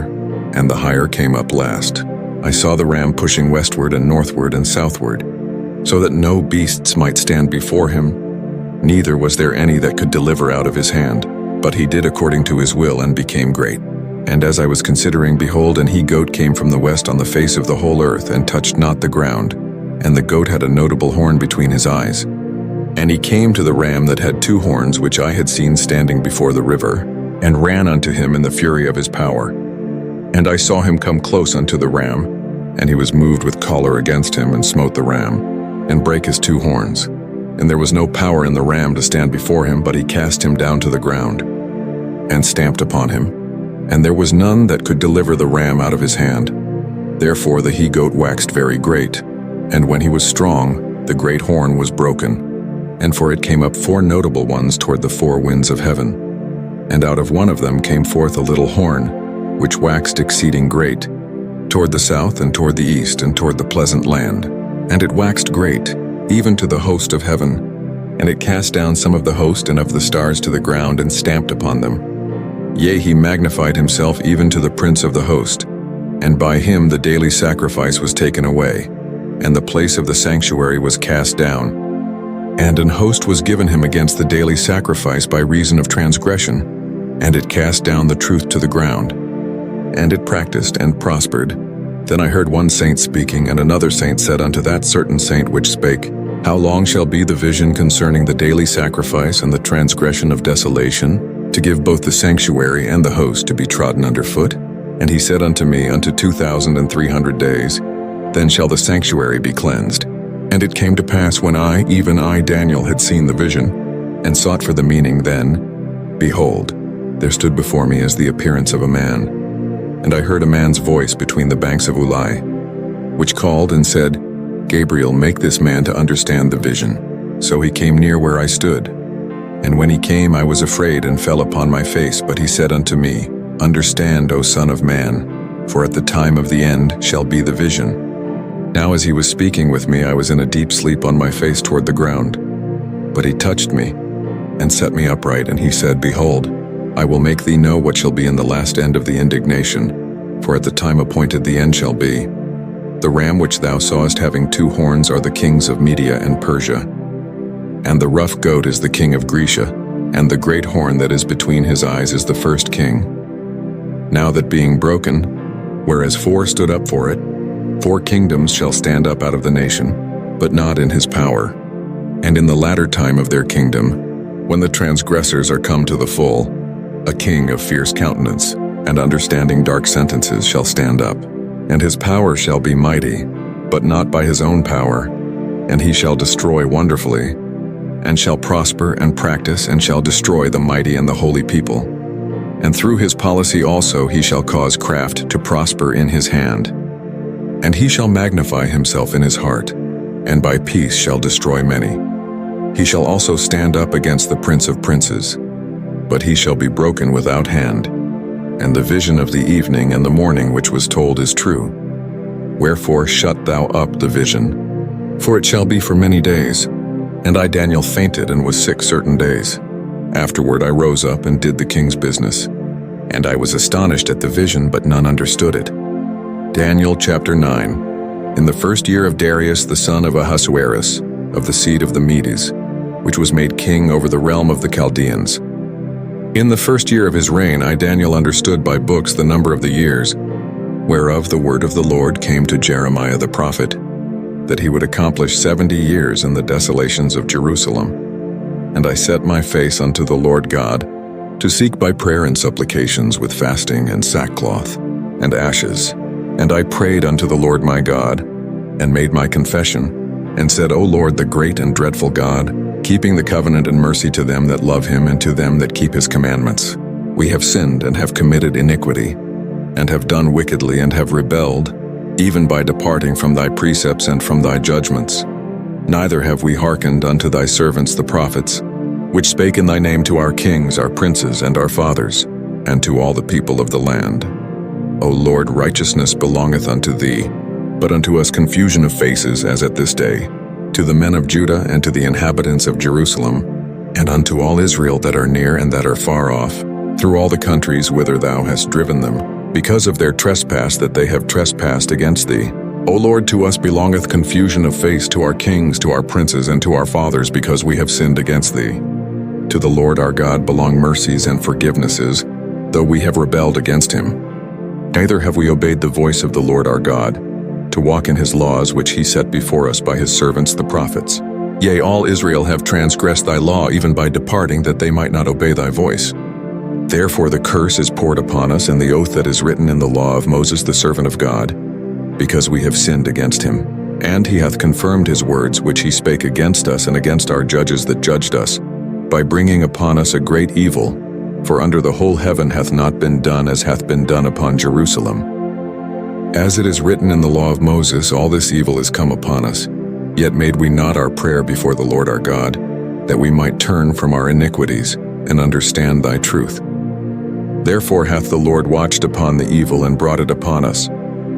and the higher came up last. I saw the ram pushing westward and northward and southward, so that no beasts might stand before him, neither was there any that could deliver out of his hand. But he did according to his will, and became great. And as I was considering, behold, an he-goat came from the west on the face of the whole earth, and touched not the ground. And the goat had a notable horn between his eyes. And he came to the ram that had 2 horns, which I had seen standing before the river, and ran unto him in the fury of his power. And I saw him come close unto the ram, and he was moved with choler against him, and smote the ram, and brake his 2 horns. And there was no power in the ram to stand before him, but he cast him down to the ground. and stamped upon him, and there was none that could deliver the ram out of his hand. Therefore the he-goat waxed very great, and when he was strong, the great horn was broken, and for it came up 4 notable ones toward the 4 winds of heaven. And out of one of them came forth a little horn, which waxed exceeding great, toward the south and toward the east and toward the pleasant land. And it waxed great, even to the host of heaven. And it cast down some of the host and of the stars to the ground and stamped upon them. Yea, he magnified himself even to the prince of the host. And by him the daily sacrifice was taken away, and the place of the sanctuary was cast down. And an host was given him against the daily sacrifice by reason of transgression, and it cast down the truth to the ground. And it practiced and prospered. Then I heard one saint speaking, and another saint said unto that certain saint which spake, How long shall be the vision concerning the daily sacrifice and the transgression of desolation, to give both the sanctuary and the host to be trodden under foot? And he said unto me, Unto 2,300 days, then shall the sanctuary be cleansed. And it came to pass when I, even I, Daniel, had seen the vision, and sought for the meaning, then, behold, there stood before me as the appearance of a man. And I heard a man's voice between the banks of Ulai, which called and said, Gabriel, make this man to understand the vision. So he came near where I stood. And when he came, I was afraid and fell upon my face. But he said unto me, Understand, O Son of Man, for at the time of the end shall be the vision. Now as he was speaking with me, I was in a deep sleep on my face toward the ground. But he touched me, and set me upright, and he said, Behold, I will make thee know what shall be in the last end of the indignation, for at the time appointed the end shall be. The ram which thou sawest having 2 horns are the kings of Media and Persia. And the rough goat is the king of Grecia, and the great horn that is between his eyes is the first king. Now that being broken, whereas 4 stood up for it, 4 kingdoms shall stand up out of the nation, but not in his power. And in the latter time of their kingdom, when the transgressors are come to the full, a king of fierce countenance, and understanding dark sentences shall stand up. And his power shall be mighty, but not by his own power. And he shall destroy wonderfully, and shall prosper and practice, and shall destroy the mighty and the holy people. And through his policy also he shall cause craft to prosper in his hand. And he shall magnify himself in his heart, and by peace shall destroy many. He shall also stand up against the prince of princes, but he shall be broken without hand. And the vision of the evening and the morning which was told is true. Wherefore shut thou up the vision, for it shall be for many days. And I, Daniel, fainted and was sick certain days. Afterward I rose up and did the king's business. And I was astonished at the vision, but none understood it. Daniel chapter 9. In the 1st year of Darius the son of Ahasuerus, of the seed of the Medes, which was made king over the realm of the Chaldeans. In the 1st year of his reign, I, Daniel, understood by books the number of the years, whereof the word of the Lord came to Jeremiah the prophet, that he would accomplish 70 years in the desolations of Jerusalem. And I set my face unto the Lord God, to seek by prayer and supplications with fasting and sackcloth and ashes. And I prayed unto the Lord my God, and made my confession, and said, O Lord, the great and dreadful God, keeping the covenant and mercy to them that love him and to them that keep his commandments. We have sinned and have committed iniquity, and have done wickedly and have rebelled, even by departing from thy precepts and from thy judgments. Neither have we hearkened unto thy servants the prophets, which spake in thy name to our kings, our princes, and our fathers, and to all the people of the land. O Lord, righteousness belongeth unto thee, but unto us confusion of faces, as at this day, to the men of Judah and to the inhabitants of Jerusalem, and unto all Israel that are near and that are far off, through all the countries whither thou hast driven them, because of their trespass that they have trespassed against thee. O Lord, to us belongeth confusion of face, to our kings, to our princes, and to our fathers, because we have sinned against thee. To the Lord our God belong mercies and forgivenesses, though we have rebelled against him. Neither have we obeyed the voice of the Lord our God, to walk in his laws which he set before us by his servants the prophets. Yea, all Israel have transgressed thy law, even by departing, that they might not obey thy voice. Therefore the curse is poured upon us, and the oath that is written in the law of Moses the servant of God, because we have sinned against him. And he hath confirmed his words which he spake against us and against our judges that judged us, by bringing upon us a great evil, For under the whole heaven hath not been done as hath been done upon Jerusalem. As it is written in the law of Moses, all this evil is come upon us. Yet made we not our prayer before the Lord our God, that we might turn from our iniquities, and understand thy truth. Therefore hath the Lord watched upon the evil, and brought it upon us.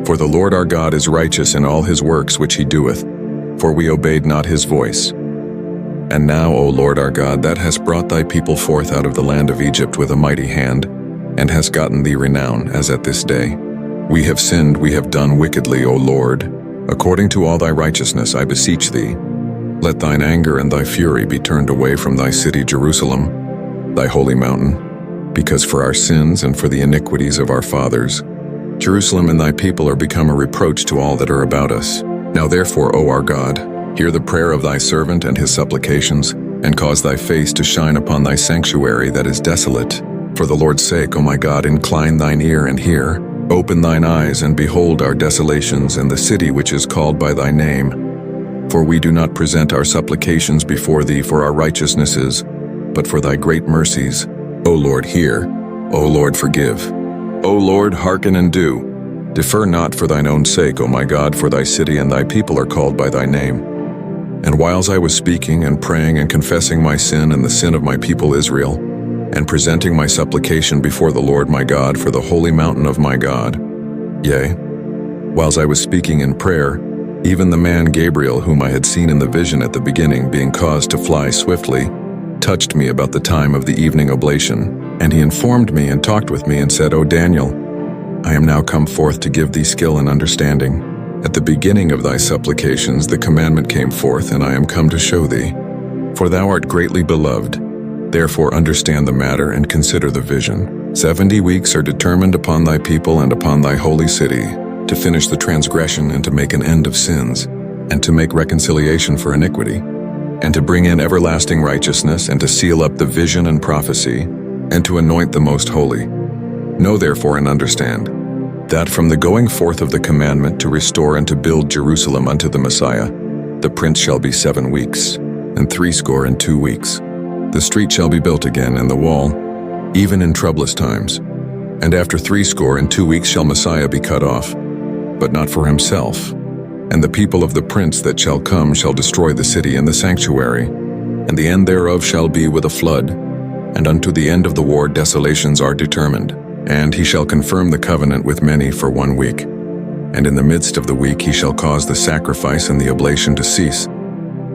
For the Lord our God is righteous in all his works which he doeth, for we obeyed not his voice. And now, O Lord our God, that hast brought thy people forth out of the land of Egypt with a mighty hand, and hast gotten thee renown, as at this day. We have sinned, we have done wickedly, O Lord. According to all thy righteousness, I beseech thee, let thine anger and thy fury be turned away from thy city Jerusalem, thy holy mountain, because for our sins and for the iniquities of our fathers, Jerusalem and thy people are become a reproach to all that are about us. Now therefore, O our God, hear the prayer of thy servant and his supplications, and cause thy face to shine upon thy sanctuary that is desolate. For the Lord's sake, O my God, incline thine ear and hear. Open thine eyes and behold our desolations and the city which is called by thy name. For we do not present our supplications before thee for our righteousnesses, but for thy great mercies. O Lord, hear. O Lord, forgive. O Lord, hearken and do. Defer not for thine own sake, O my God, for thy city and thy people are called by thy name. And whiles I was speaking and praying and confessing my sin and the sin of my people Israel, and presenting my supplication before the Lord my God for the holy mountain of my God, yea, whiles I was speaking in prayer, even the man Gabriel, whom I had seen in the vision at the beginning, being caused to fly swiftly, touched me about the time of the evening oblation, and he informed me and talked with me and said, O Daniel, I am now come forth to give thee skill and understanding. At the beginning of thy supplications the commandment came forth, and I am come to show thee. For thou art greatly beloved. Therefore understand the matter and consider the vision. 70 weeks are determined upon thy people and upon thy holy city, to finish the transgression and to make an end of sins, and to make reconciliation for iniquity, and to bring in everlasting righteousness, and to seal up the vision and prophecy, and to anoint the most holy. Know therefore and understand, that from the going forth of the commandment to restore and to build Jerusalem unto the Messiah, the prince shall be 7 weeks, and 62 weeks. The street shall be built again, and the wall, even in troublous times. And after 62 weeks shall Messiah be cut off, but not for himself. And the people of the prince that shall come shall destroy the city and the sanctuary, and the end thereof shall be with a flood, and unto the end of the war desolations are determined. And he shall confirm the covenant with many for 1 week. And in the midst of the week he shall cause the sacrifice and the oblation to cease.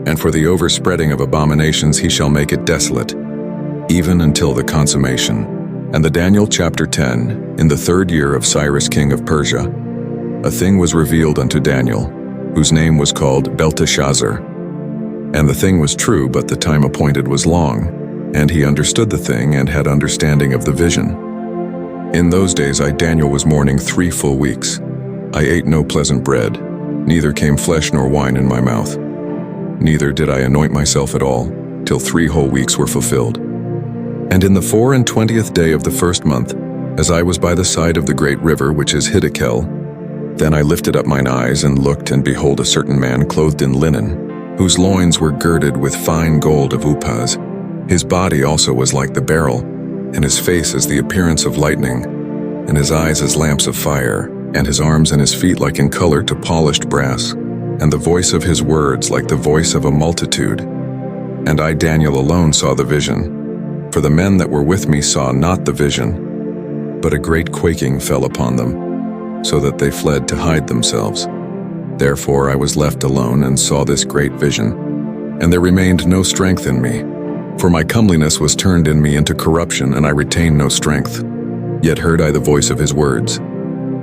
And for the overspreading of abominations he shall make it desolate, even until the consummation. And the Daniel chapter 10, in the 3rd year of Cyrus king of Persia, a thing was revealed unto Daniel, whose name was called Belteshazzar. And the thing was true, but the time appointed was long, and he understood the thing and had understanding of the vision. In those days I, Daniel, was mourning 3 full weeks. I ate no pleasant bread, neither came flesh nor wine in my mouth. Neither did I anoint myself at all, till 3 whole weeks were fulfilled. And in the 24th day of the 1st month, as I was by the side of the great river which is Hiddekel, then I lifted up mine eyes and looked, and behold, a certain man clothed in linen, whose loins were girded with fine gold of Uphaz. His body also was like the beryl, and his face as the appearance of lightning, and his eyes as lamps of fire, and his arms and his feet like in color to polished brass, and the voice of his words like the voice of a multitude. And I, Daniel, alone saw the vision, for the men that were with me saw not the vision, but a great quaking fell upon them, so that they fled to hide themselves. Therefore I was left alone and saw this great vision, and there remained no strength in me. For my comeliness was turned in me into corruption, and I retained no strength. Yet heard I the voice of his words.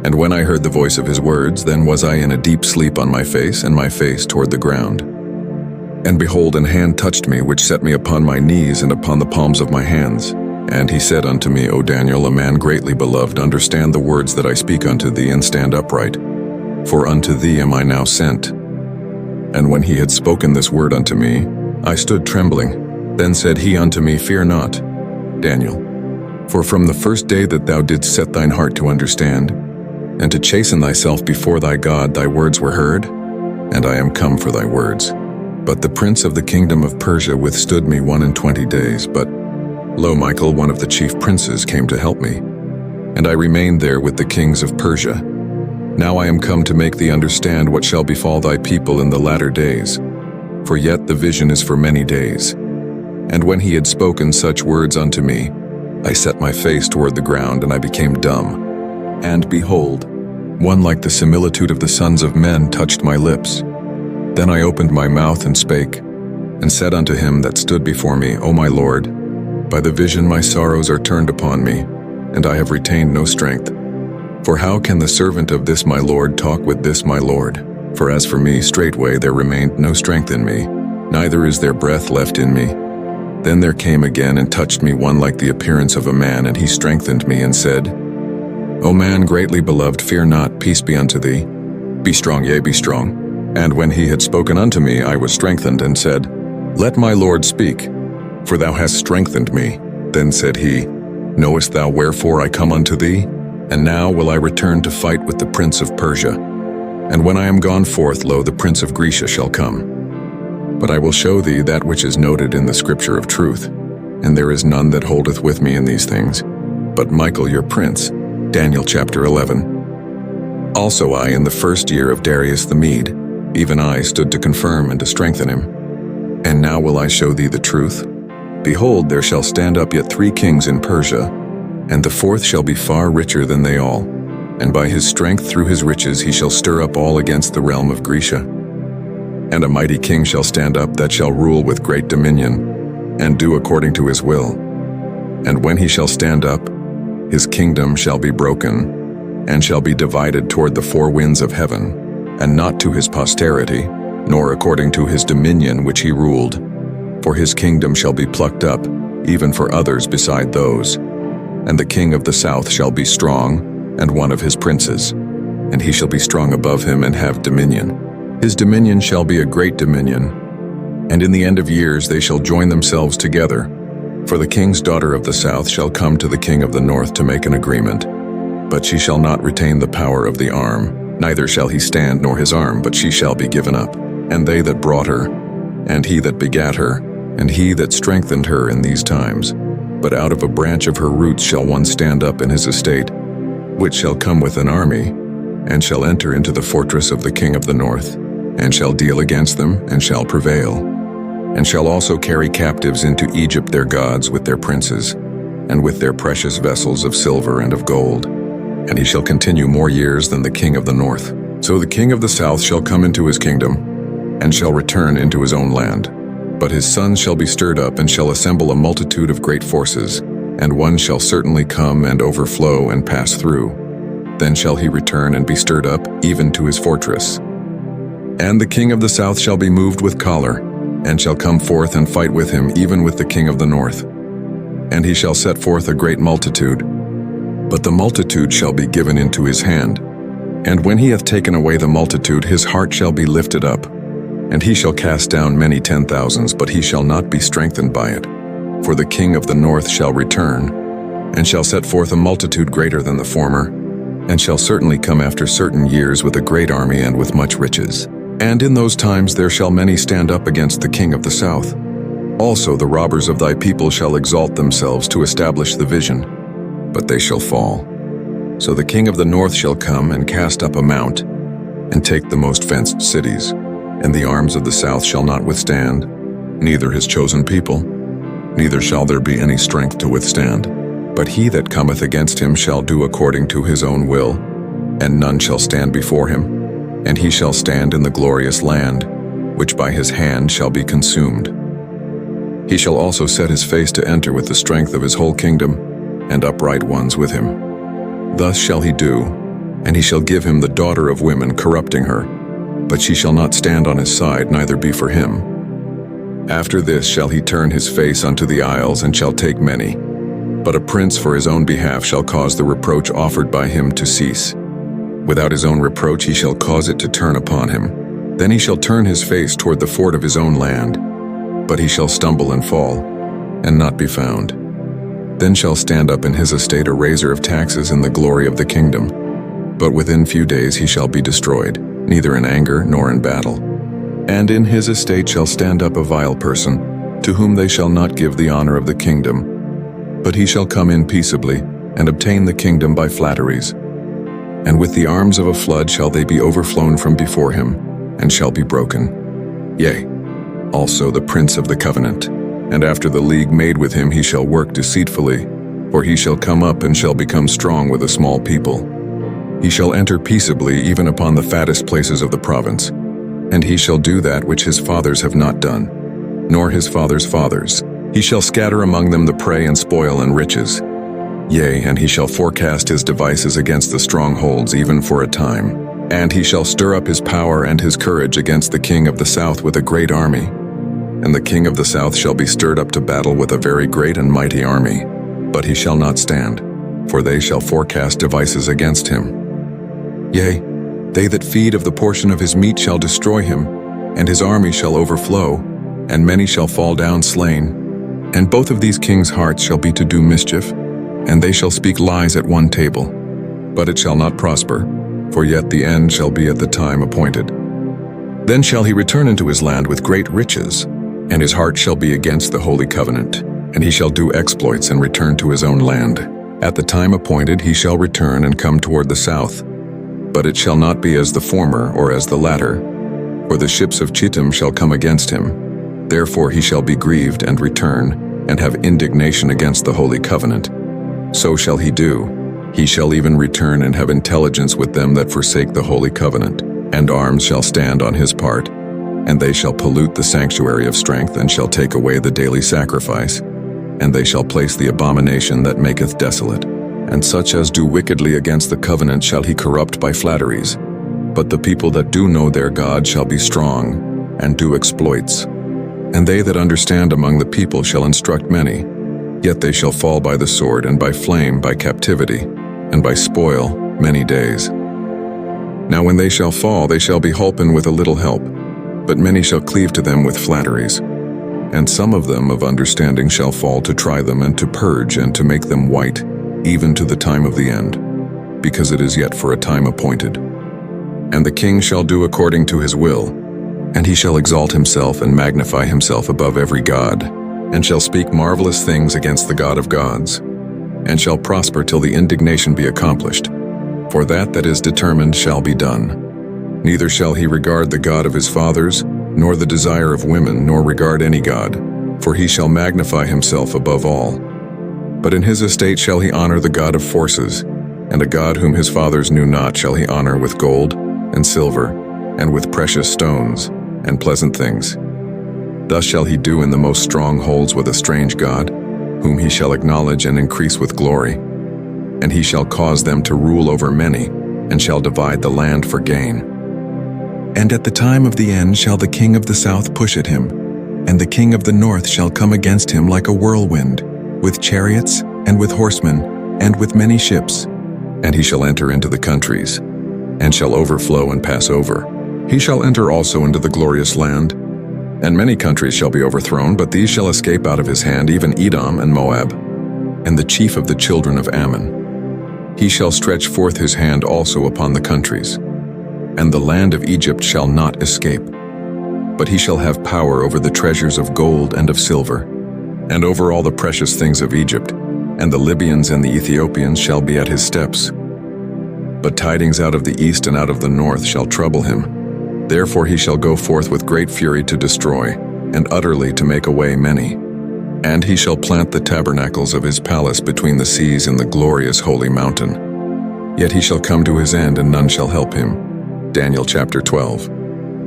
And when I heard the voice of his words, then was I in a deep sleep on my face, and my face toward the ground. And behold, an hand touched me, which set me upon my knees and upon the palms of my hands. And he said unto me, O Daniel, a man greatly beloved, understand the words that I speak unto thee, and stand upright. For unto thee am I now sent. And when he had spoken this word unto me, I stood trembling. Then said he unto me, Fear not, Daniel, for from the first day that thou didst set thine heart to understand, and to chasten thyself before thy God, thy words were heard, and I am come for thy words. But the prince of the kingdom of Persia withstood me 21 days. But Lo, Michael, one of the chief princes, came to help me, and I remained there with the kings of Persia. Now I am come to make thee understand what shall befall thy people in the latter days. For yet the vision is for many days. And when he had spoken such words unto me, I set my face toward the ground, and I became dumb. And behold, one like the similitude of the sons of men touched my lips. Then I opened my mouth and spake, and said unto him that stood before me, O my Lord, by the vision my sorrows are turned upon me, and I have retained no strength. For how can the servant of this my Lord talk with this my Lord? For as for me, straightway there remained no strength in me, neither is there breath left in me. Then there came again and touched me one like the appearance of a man, and he strengthened me and said, O man greatly beloved, fear not, peace be unto thee. Be strong, yea, be strong. And when he had spoken unto me, I was strengthened, and said, Let my Lord speak, for thou hast strengthened me. Then said he, Knowest thou wherefore I come unto thee? And now will I return to fight with the prince of Persia. And when I am gone forth, lo, the prince of Grecia shall come. But I will show thee that which is noted in the scripture of truth, and there is none that holdeth with me in these things, but Michael your prince. Daniel chapter 11. Also I, in the first year of Darius the Mede, even I stood to confirm and to strengthen him. And now will I show thee the truth. Behold, there shall stand up yet 3 kings in Persia, and the 4th shall be far richer than they all. And by his strength through his riches he shall stir up all against the realm of Grecia. And a mighty king shall stand up that shall rule with great dominion, and do according to his will. And when he shall stand up, his kingdom shall be broken, and shall be divided toward the 4 winds of heaven, and not to his posterity, nor according to his dominion which he ruled. For his kingdom shall be plucked up, even for others beside those. And the king of the south shall be strong, and one of his princes, and he shall be strong above him and have dominion. His dominion shall be a great dominion, and in the end of years they shall join themselves together. For the king's daughter of the south shall come to the king of the north to make an agreement. But she shall not retain the power of the arm, neither shall he stand nor his arm, but she shall be given up. And they that brought her, and he that begat her, and he that strengthened her in these times. But out of a branch of her roots shall one stand up in his estate, which shall come with an army, and shall enter into the fortress of the king of the north, and shall deal against them, and shall prevail, and shall also carry captives into Egypt their gods with their princes, and with their precious vessels of silver and of gold. And he shall continue more years than the king of the north. So the king of the south shall come into his kingdom, and shall return into his own land. But his sons shall be stirred up, and shall assemble a multitude of great forces, and one shall certainly come and overflow and pass through. Then shall he return and be stirred up, even to his fortress. And the king of the south shall be moved with choler, and shall come forth and fight with him, even with the king of the north. And he shall set forth a great multitude, but the multitude shall be given into his hand. And when he hath taken away the multitude, his heart shall be lifted up, and he shall cast down many 10,000s, but he shall not be strengthened by it. For the king of the north shall return, and shall set forth a multitude greater than the former, and shall certainly come after certain years with a great army and with much riches. And in those times there shall many stand up against the king of the south. Also the robbers of thy people shall exalt themselves to establish the vision, but they shall fall. So the king of the north shall come and cast up a mount, and take the most fenced cities, and the arms of the south shall not withstand, neither his chosen people, neither shall there be any strength to withstand. But he that cometh against him shall do according to his own will, and none shall stand before him. And he shall stand in the glorious land, which by his hand shall be consumed. He shall also set his face to enter with the strength of his whole kingdom, and upright ones with him. Thus shall he do, and he shall give him the daughter of women, corrupting her. But she shall not stand on his side, neither be for him. After this shall he turn his face unto the isles, and shall take many. But a prince for his own behalf shall cause the reproach offered by him to cease. Without his own reproach he shall cause it to turn upon him. Then he shall turn his face toward the fort of his own land. But he shall stumble and fall, and not be found. Then shall stand up in his estate a raiser of taxes in the glory of the kingdom. But within few days he shall be destroyed, neither in anger nor in battle. And in his estate shall stand up a vile person, to whom they shall not give the honor of the kingdom, But he shall come in peaceably, and obtain the kingdom by flatteries. And with the arms of a flood shall they be overflown from before him, and shall be broken. Yea, also the prince of the covenant, and after the league made with him he shall work deceitfully, for he shall come up and shall become strong with a small people. He shall enter peaceably even upon the fattest places of the province, and he shall do that which his fathers have not done, nor his fathers' fathers. He shall scatter among them the prey and spoil and riches. Yea, and he shall forecast his devices against the strongholds even for a time. And he shall stir up his power and his courage against the king of the south with a great army. And the king of the south shall be stirred up to battle with a very great and mighty army. But he shall not stand, for they shall forecast devices against him. Yea, they that feed of the portion of his meat shall destroy him, and his army shall overflow, and many shall fall down slain. And both of these kings' hearts shall be to do mischief, and they shall speak lies at one table. But it shall not prosper, for yet the end shall be at the time appointed. Then shall he return into his land with great riches, and his heart shall be against the holy covenant, and he shall do exploits and return to his own land. At the time appointed he shall return and come toward the south. But it shall not be as the former or as the latter, for the ships of Chittim shall come against him. Therefore he shall be grieved and return, and have indignation against the holy covenant. So shall he do. He shall even return and have intelligence with them that forsake the holy covenant, and arms shall stand on his part. And they shall pollute the sanctuary of strength, and shall take away the daily sacrifice. And they shall place the abomination that maketh desolate. And such as do wickedly against the covenant shall he corrupt by flatteries. But the people that do know their God shall be strong, and do exploits. And they that understand among the people shall instruct many. Yet they shall fall by the sword, and by flame, by captivity, and by spoil, many days. Now when they shall fall, they shall be holpen with a little help, but many shall cleave to them with flatteries. And some of them of understanding shall fall to try them, and to purge, and to make them white, even to the time of the end, because it is yet for a time appointed. And the king shall do according to his will, and he shall exalt himself and magnify himself above every god, and shall speak marvelous things against the God of gods, and shall prosper till the indignation be accomplished. For that is determined shall be done. Neither shall he regard the God of his fathers, nor the desire of women, nor regard any god, for he shall magnify himself above all. But in his estate shall he honor the God of forces, and a God whom his fathers knew not shall he honor with gold, and silver, and with precious stones, and pleasant things. Thus shall he do in the most strongholds with a strange God, whom he shall acknowledge and increase with glory. And he shall cause them to rule over many, and shall divide the land for gain. And at the time of the end shall the king of the south push at him, and the king of the north shall come against him like a whirlwind, with chariots, and with horsemen, and with many ships. And he shall enter into the countries, and shall overflow and pass over. He shall enter also into the glorious land. And many countries shall be overthrown, but these shall escape out of his hand, even Edom and Moab, and the chief of the children of Ammon. He shall stretch forth his hand also upon the countries, and the land of Egypt shall not escape. But he shall have power over the treasures of gold and of silver, and over all the precious things of Egypt, and the Libyans and the Ethiopians shall be at his steps. But tidings out of the east and out of the north shall trouble him. Therefore he shall go forth with great fury to destroy, and utterly to make away many. And he shall plant the tabernacles of his palace between the seas in the glorious holy mountain. Yet he shall come to his end, and none shall help him. Daniel chapter 12.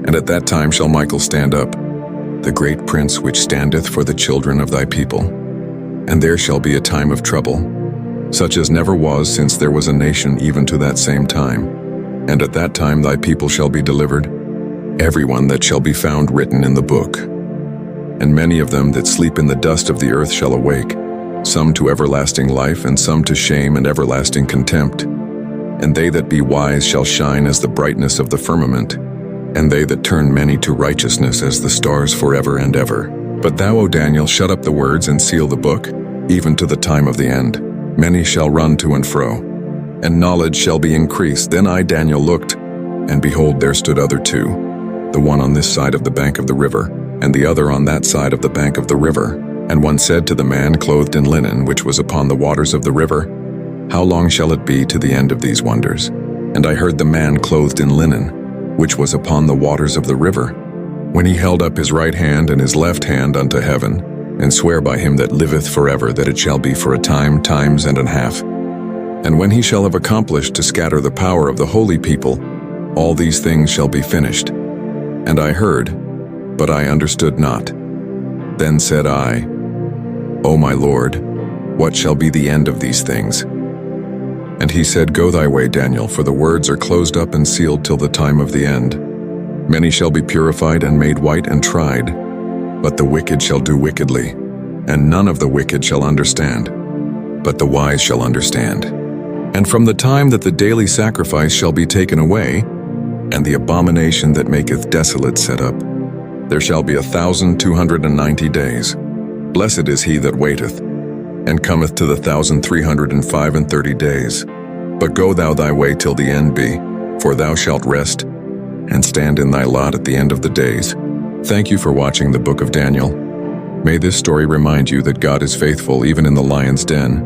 And at that time shall Michael stand up, the great prince which standeth for the children of thy people. And there shall be a time of trouble, such as never was since there was a nation even to that same time. And at that time thy people shall be delivered, everyone that shall be found written in the book. And many of them that sleep in the dust of the earth shall awake, some to everlasting life, and some to shame and everlasting contempt. And they that be wise shall shine as the brightness of the firmament, and they that turn many to righteousness as the stars forever and ever. But thou, O Daniel, shut up the words and seal the book, even to the time of the end. Many shall run to and fro, and knowledge shall be increased. Then I, Daniel, looked, and behold, there stood other two, the one on this side of the bank of the river, and the other on that side of the bank of the river. And one said to the man clothed in linen, which was upon the waters of the river, How long shall it be to the end of these wonders? And I heard the man clothed in linen, which was upon the waters of the river, when he held up his right hand and his left hand unto heaven, and swear by him that liveth forever that it shall be for a time, times and an half. And when he shall have accomplished to scatter the power of the holy people, all these things shall be finished. And I heard, but I understood not. Then said I, O my Lord, what shall be the end of these things? And he said, Go thy way, Daniel, for the words are closed up and sealed till the time of the end. Many shall be purified and made white and tried, but the wicked shall do wickedly, and none of the wicked shall understand, but the wise shall understand. And from the time that the daily sacrifice shall be taken away, and the abomination that maketh desolate set up, there shall be 1,290 days. Blessed is he that waiteth, and cometh to the 1,335 days. But go thou thy way till the end be, for thou shalt rest, and stand in thy lot at the end of the days. Thank you for watching the book of Daniel. May this story remind you that God is faithful even in the lion's den,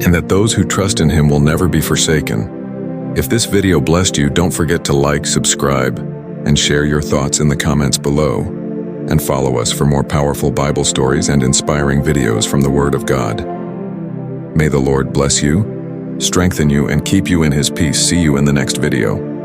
and that those who trust in him will never be forsaken. If this video blessed you, don't forget to like, subscribe, and share your thoughts in the comments below. And follow us for more powerful Bible stories and inspiring videos from the Word of God. May the Lord bless you, strengthen you, and keep you in his peace. See you in the next video.